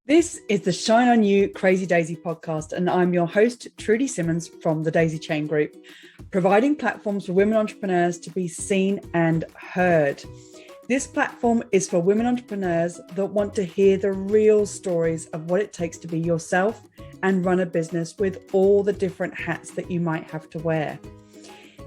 This is the Shine On You Crazy Daisy podcast, and I'm your host, Trudy Simmons from the Daisy Chain Group, providing platforms for women entrepreneurs to be seen and heard. This platform is for women entrepreneurs that want to hear the real stories of what it takes to be yourself and run a business with all the different hats that you might have to wear.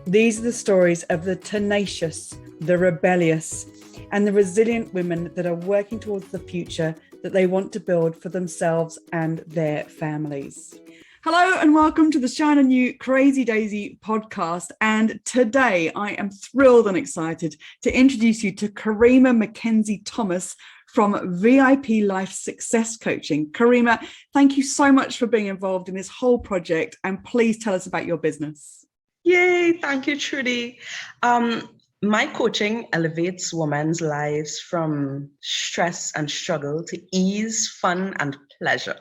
These are the stories of the tenacious, the rebellious, and the resilient women that are working towards the future that they want to build for themselves and their families. Hello and welcome to the Shine On You Crazy Daisy podcast. And today I am thrilled and excited to introduce you to KArima McKenzie Thomas from VIP Life Success Coaching. KArima, thank you so much for being involved in this whole project, and please tell us about your business. Yay, thank you, Trudy. My coaching elevates women's lives from stress and struggle to ease, fun, and pleasure.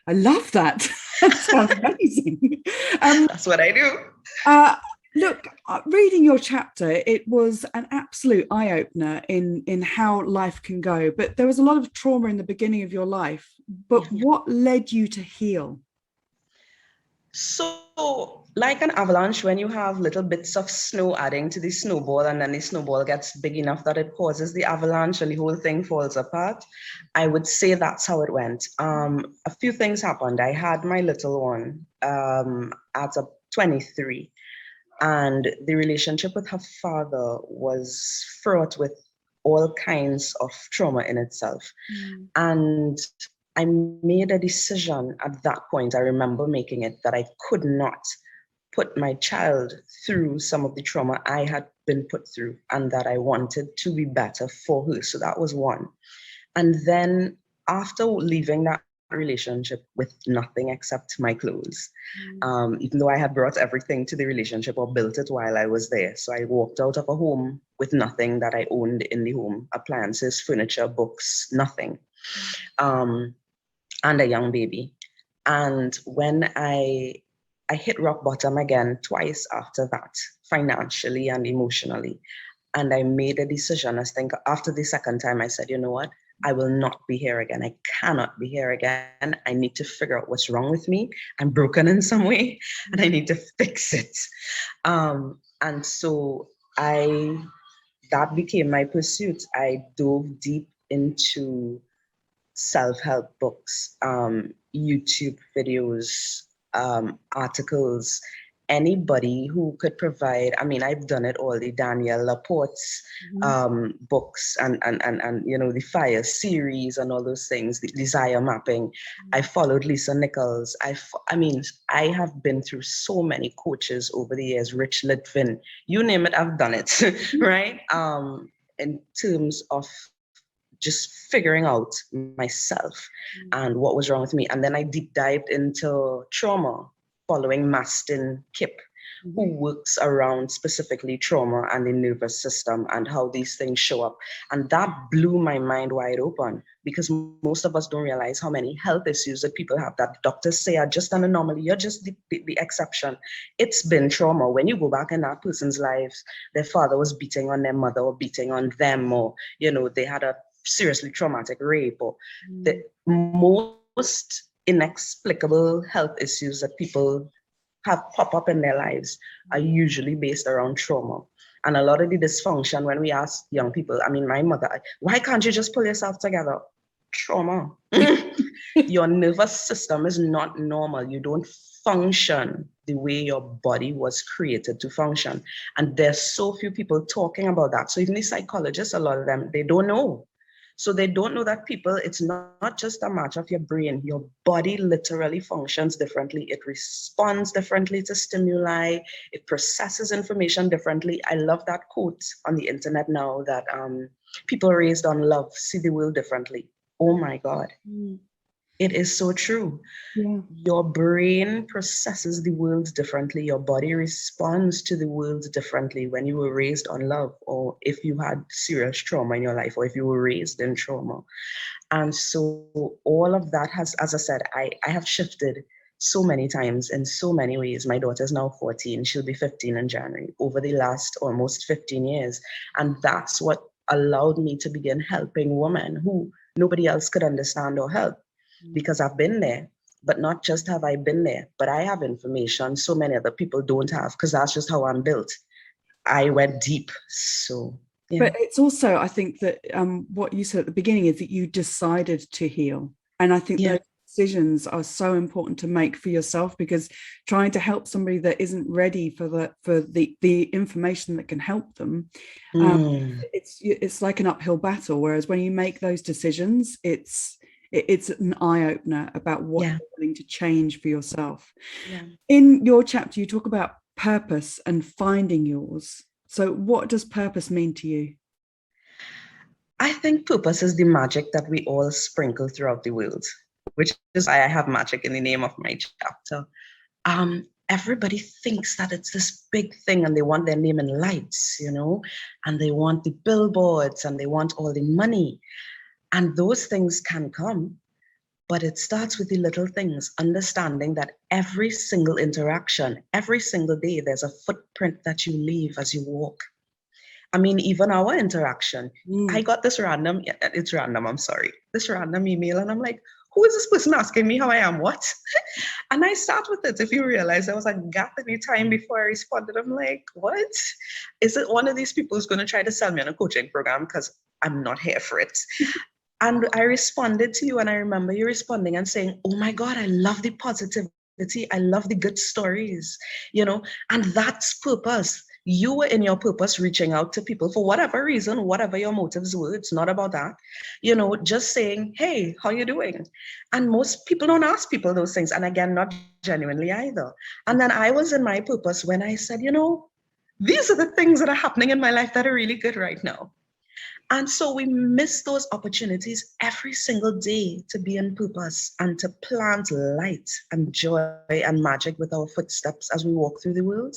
I love that. That sounds amazing. That's what I do. Look, reading your chapter, it was an absolute eye-opener in how life can go. But there was a lot of trauma in the beginning of your life. But what led you to heal? So, like an avalanche, when you have little bits of snow adding to the snowball, and then the snowball gets big enough that it causes the avalanche and the whole thing falls apart, I would say that's how it went. A few things happened. I had my little one at 23, and the relationship with her father was fraught with all kinds of trauma in itself. And I made a decision at that point, I remember making it, that I could not put my child through some of the trauma I had been put through, and that I wanted to be better for her. So that was one. And then after leaving that relationship with nothing except my clothes, even though I had brought everything to the relationship or built it while I was there. So I walked out of a home with nothing that I owned in the home: appliances, furniture, books, nothing. And a young baby. And when I hit rock bottom again twice after that, financially and emotionally. And I made a decision. I think after the second time, I said, you know what? I will not be here again. I cannot be here again. I need to figure out what's wrong with me. I'm broken in some way, and I need to fix it. And so that became my pursuit. I dove deep into self-help books, YouTube videos, articles, anybody who could provide. I mean, I've done it all, the Danielle Laporte's books and you know, the FIRE series and all those things, the desire mapping. I followed Lisa Nichols. I mean, I have been through so many coaches over the years, Rich Litvin, you name it, I've done it, right? In terms of just figuring out myself and what was wrong with me. And then I deep dived into trauma, following Mastin Kipp, who works around specifically trauma and the nervous system and how these things show up. And that blew my mind wide open, because most of us don't realize how many health issues that people have that doctors say are just an anomaly. You're just the exception. It's been trauma. When you go back in that person's lives, their father was beating on their mother or beating on them, or, you know, they had a seriously traumatic rape, or the most inexplicable health issues that people have pop up in their lives are usually based around trauma. And a lot of the dysfunction, when we ask young people, I mean, my mother, why can't you just pull yourself together? Trauma. Your nervous system is not normal. You don't function the way your body was created to function. And there's so few people talking about that. So even the psychologists, a lot of them, they don't know. So they don't know that people, it's not just a matter of your brain. Your body literally functions differently. It responds differently to stimuli. It processes information differently. I love that quote on the internet now that people raised on love see the world differently. Oh my God. It is so true. Yeah. Your brain processes the world differently. Your body responds to the world differently when you were raised on love, or if you had serious trauma in your life, or if you were raised in trauma. And so all of that has, as I said, I have shifted so many times in so many ways. My daughter's now 14. She'll be 15 in January, over the last almost 15 years. And that's what allowed me to begin helping women who nobody else could understand or help, because I've been there. But not just have I been there, but I have information so many other people don't have, because that's just how I'm built. I went deep. So, yeah. But it's also, I think that what you said at the beginning is that you decided to heal. And I think those decisions are so important to make for yourself, because trying to help somebody that isn't ready for the information that can help them, it's like an uphill battle. Whereas when you make those decisions, it's an eye-opener about what you're willing to change for yourself. In your chapter, you talk about purpose and finding yours. So what does purpose mean to you? I think purpose is the magic that we all sprinkle throughout the world, which is why I have magic in the name of my chapter. Everybody thinks that it's this big thing and they want their name in lights, and they want the billboards and they want all the money. And those things can come, but it starts with the little things, understanding that every single interaction, every single day, there's a footprint that you leave as you walk. I mean, even our interaction, I got this random email, and I'm like, who is this person asking me how I am? What? And I start with it. If you realize there was a gap in the time before I responded, I'm like, what? Is it one of these people who's going to try to sell me on a coaching program? Because I'm not here for it. And I responded to you, and I remember you responding and saying, oh my God, I love the positivity. I love the good stories, and that's purpose. You were in your purpose, reaching out to people for whatever reason, whatever your motives were. It's not about that, just saying, hey, how you doing? And most people don't ask people those things. And again, not genuinely either. And then I was in my purpose when I said, these are the things that are happening in my life that are really good right now. And so we miss those opportunities every single day to be in purpose and to plant light and joy and magic with our footsteps as we walk through the world.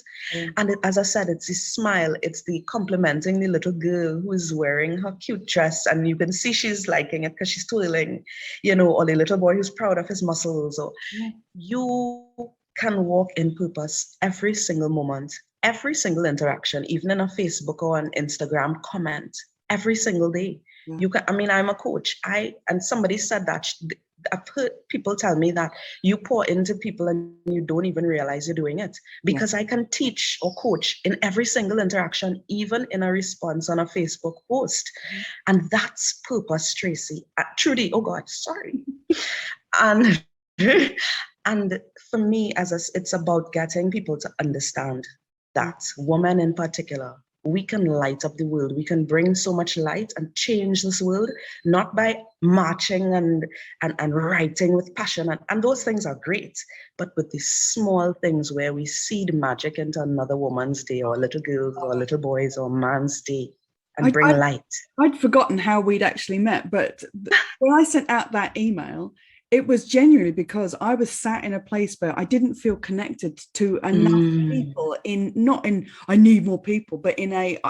And as I said, it's the smile, it's the complimenting the little girl who is wearing her cute dress, and you can see she's liking it because she's twirling, or the little boy who's proud of his muscles. Or you can walk in purpose every single moment, every single interaction, even in a Facebook or an Instagram comment. Every single day. You can, I'm a coach. And somebody said that I've heard people tell me that you pour into people and you don't even realize you're doing it, because I can teach or coach in every single interaction, even in a response on a Facebook post. And that's purpose, Tracy. Trudy, oh God, sorry. And for me, it's about getting people to understand that women in particular, we can light up the world. We can bring so much light and change this world, not by marching and writing with passion. And those things are great, but with the small things where we seed magic into another woman's day, or little girls or little boys or man's day, and bring light. I'd forgotten how we'd actually met, but when I sent out that email, it was genuinely because I was sat in a place where I didn't feel connected to enough people, I need more people, but I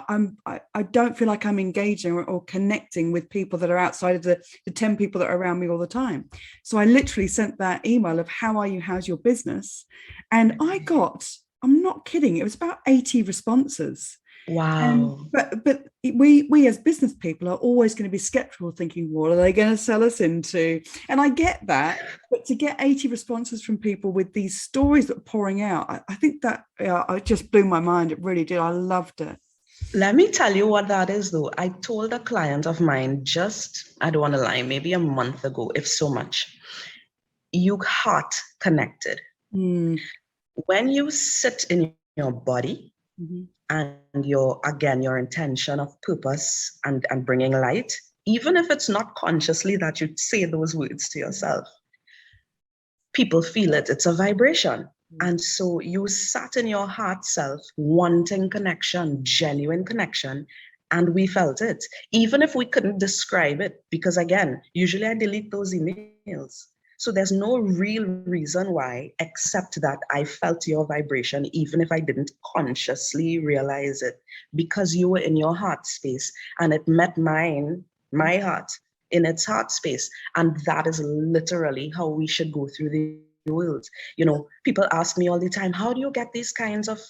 don't feel like I'm engaging or connecting with people that are outside of the 10 people that are around me all the time. So I literally sent that email of how are you, how's your business? And I'm not kidding, it was about 80 responses. Wow. But we as business people are always going to be skeptical, thinking, what are they going to sell us into? And I get that, but to get 80 responses from people with these stories that are pouring out, I think that it just blew my mind. It really did. I loved it. Let me tell you what that is, though. I told a client of mine I don't want to lie, maybe a month ago, if so much. You heart connected. When you sit in your body, and your intention of purpose and bringing light, even if it's not consciously that you say those words to yourself, people feel it. It's a vibration. And so you sat in your heart self wanting connection, genuine connection, and we felt it, even if we couldn't describe it, because again, usually I delete those emails. So there's no real reason why, except that I felt your vibration, even if I didn't consciously realize it, because you were in your heart space and it met my heart in its heart space. And that is literally how we should go through the world. You know, people ask me all the time, how do you get these kinds of,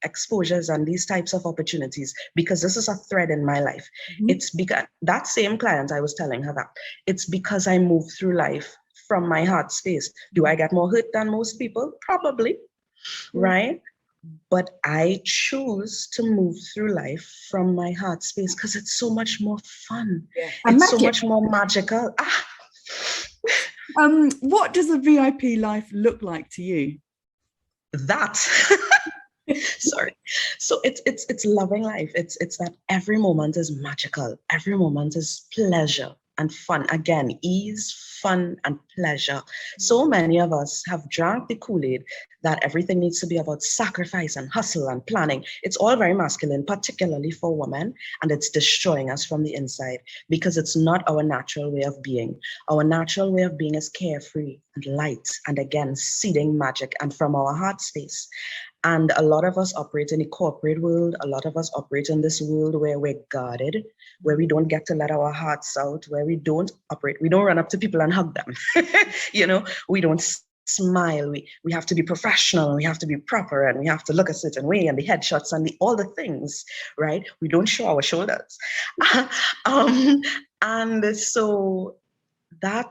exposures and these types of opportunities? Because this is a thread in my life. Mm-hmm. It's because that same client, I was telling her that it's because I move through life from my heart space. Do I get more hurt than most people? Probably, right? But I choose to move through life from my heart space because it's so much more fun. Yeah. It's so much more magical. What does a VIP life look like to you? That sorry. So it's loving life. It's that every moment is magical. Every moment is pleasure and fun. Again, ease, fun, and pleasure. So many of us have drank the Kool-Aid that everything needs to be about sacrifice and hustle and planning. It's all very masculine, particularly for women, and it's destroying us from the inside because it's not our natural way of being. Our natural way of being is carefree and light, and again, seeding magic and from our heart space. And a lot of us operate in the corporate world. A lot of us operate in this world where we're guarded, where we don't get to let our hearts out, where we don't operate. We don't run up to people and hug them. We don't smile. We have to be professional. We have to be proper, and we have to look a certain way, and the headshots and all the things, right? We don't show our shoulders. And so that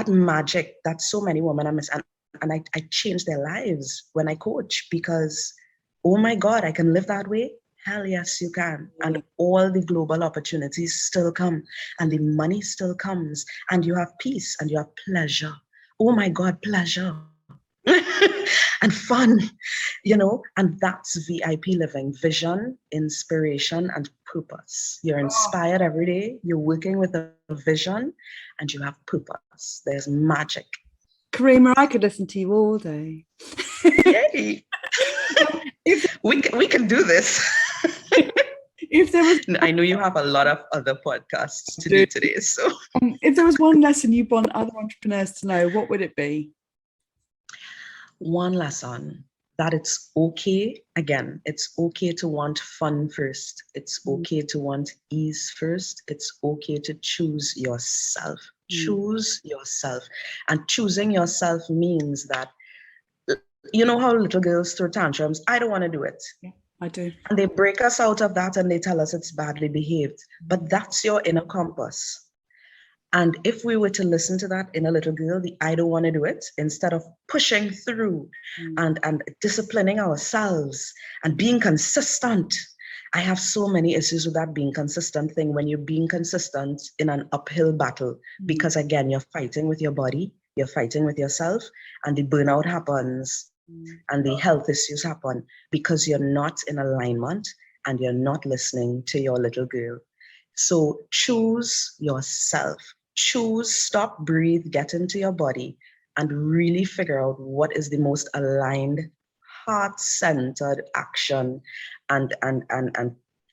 magic that so many women are missing. And I change their lives when I coach because, oh my God, I can live that way. Hell yes, you can. And all the global opportunities still come, and the money still comes, and you have peace and you have pleasure. Oh my God, pleasure and fun, and that's VIP living: vision, inspiration, and purpose. You're inspired every day. You're working with a vision, and you have purpose. There's magic. KArima, I could listen to you all day. Yay! we can do this. If there was, I know you have a lot of other podcasts to do today. So, if there was one lesson you want other entrepreneurs to know, what would it be? One lesson: that it's okay. Again, it's okay to want fun first. It's okay to want ease first. It's okay to choose yourself. Choose yourself. And choosing yourself means that, you know how little girls throw tantrums? I don't want to do it. Yeah, I do. And they break us out of that and they tell us it's badly behaved. But that's your inner compass. And if we were to listen to that inner little girl, the I don't want to do it, instead of pushing through and disciplining ourselves and being consistent. I have so many issues with that being consistent thing when you're being consistent in an uphill battle, because again, you're fighting with your body, you're fighting with yourself, and the burnout happens and the health issues happen because you're not in alignment and you're not listening to your little girl. So choose yourself. Choose, stop, breathe, get into your body, and really figure out what is the most aligned, heart-centered action and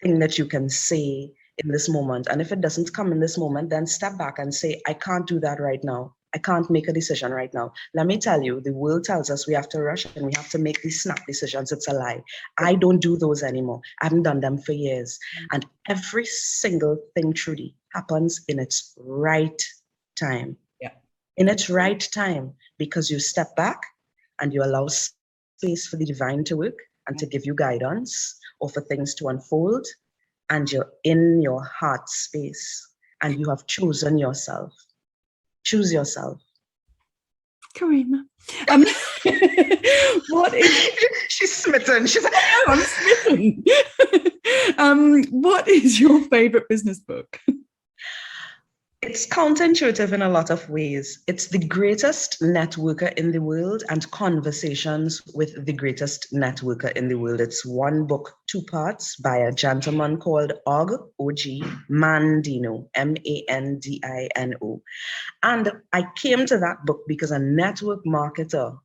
thing that you can say in this moment. And if it doesn't come in this moment, then step back and say, I can't do that right now. I can't make a decision right now. Let me tell you, the world tells us we have to rush and we have to make these snap decisions. It's a lie. I don't do those anymore. I haven't done them for years. And every single thing, Trudy, happens in its right time. Yeah. In its right time, because you step back and you allow space for the divine to work and to give you guidance or for things to unfold, and you're in your heart space and you have chosen yourself. Choose yourself. KArima. What is... She's smitten. She's like, I'm smitten. What is your favorite business book? It's counterintuitive in a lot of ways. It's The Greatest Networker in the World and Conversations with the Greatest Networker in the World. It's one book, 2 parts, by a gentleman called Og Mandino, Mandino. And I came to that book because a network marketer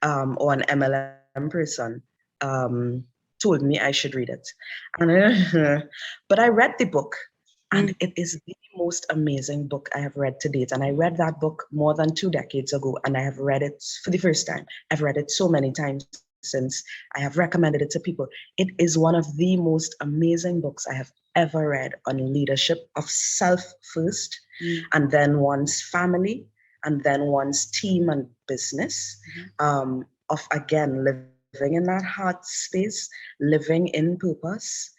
or an MLM person told me I should read it. But I read the book, and it is the most amazing book I have read to date. And I read that book more than 2 decades ago, and I have read it for the first time. I've read it so many times since. I have recommended it to people. It is one of the most amazing books I have ever read on leadership of self first, and then one's family, and then one's team and business, of again living in that heart space, living in purpose,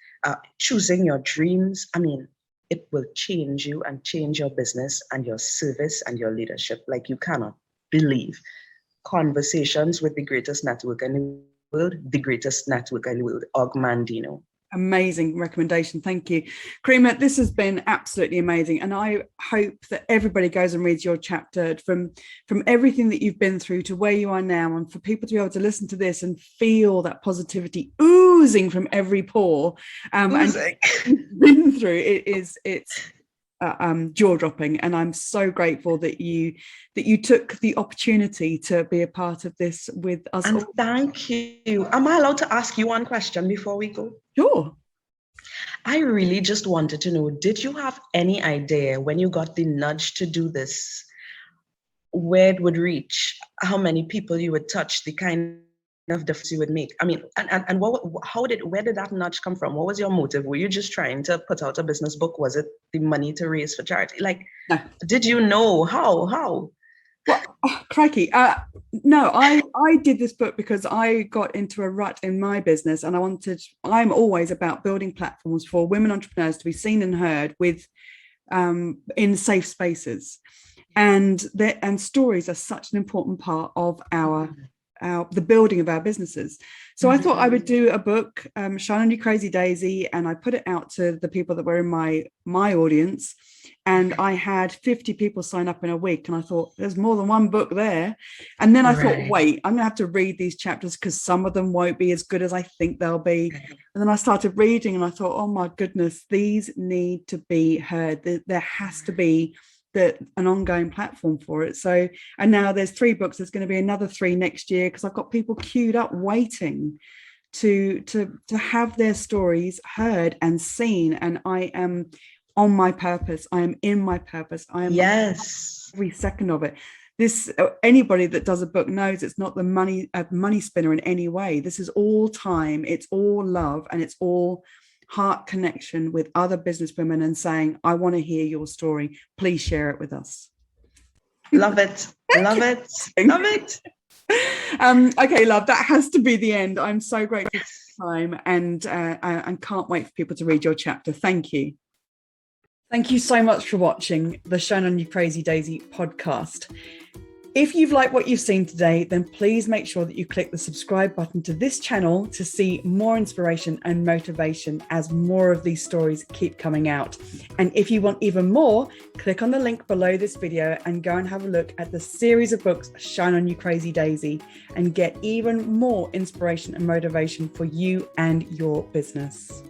choosing your dreams. I mean, it will change you and change your business and your service and your leadership like you cannot believe. Conversations with the greatest network in the world, the greatest network in the world, Og Mandino. Amazing recommendation. Thank you. KArima, this has been absolutely amazing. And I hope that everybody goes and reads your chapter from everything that you've been through to where you are now, and for people to be able to listen to this and feel that positivity oozing from every pore. And been through it's jaw-dropping, and I'm so grateful that you took the opportunity to be a part of this with us. And all. Thank you. Am I allowed to ask you one question before we go? Sure. I really just wanted to know, did you have any idea when you got the nudge to do this, where it would reach, how many people you would touch, the kind of difference you would make? I mean, and where did that nudge come from? What was your motive? Were you just trying to put out a business book? Was it the money to raise for charity? Like, no. Did you know how? Well, crikey. No, I did this book because I got into a rut in my business, and I'm always about building platforms for women entrepreneurs to be seen and heard with in safe spaces. And stories are such an important part of the building of our businesses. So I thought I would do a book, Shine on You Crazy Daisy, and I put it out to the people that were in my audience, and I had 50 people sign up in a week, and I thought there's more than one book there. And then I thought, wait, I'm gonna have to read these chapters because some of them won't be as good as I think they'll be. And then I started reading, and I thought, oh my goodness, these need to be heard. There has to be an ongoing platform for it. So, and now there's 3 books. There's going to be another 3 next year because I've got people queued up waiting to have their stories heard and seen. And I am on my purpose. I am in my purpose. I am every second of it. This, anybody that does a book knows it's not a money spinner in any way. This is all time. It's all love, and it's all heart connection with other business women and saying, I want to hear your story. Please share it with us. Love it. Love it. Love it. Okay, love, that has to be the end. I'm so grateful for your time, and can't wait for people to read your chapter. Thank you. Thank you so much for watching the Shine on You Crazy Daisy podcast. If you've liked what you've seen today, then please make sure that you click the subscribe button to this channel to see more inspiration and motivation as more of these stories keep coming out. And if you want even more, click on the link below this video and go and have a look at the series of books Shine on You Crazy Daisy and get even more inspiration and motivation for you and your business.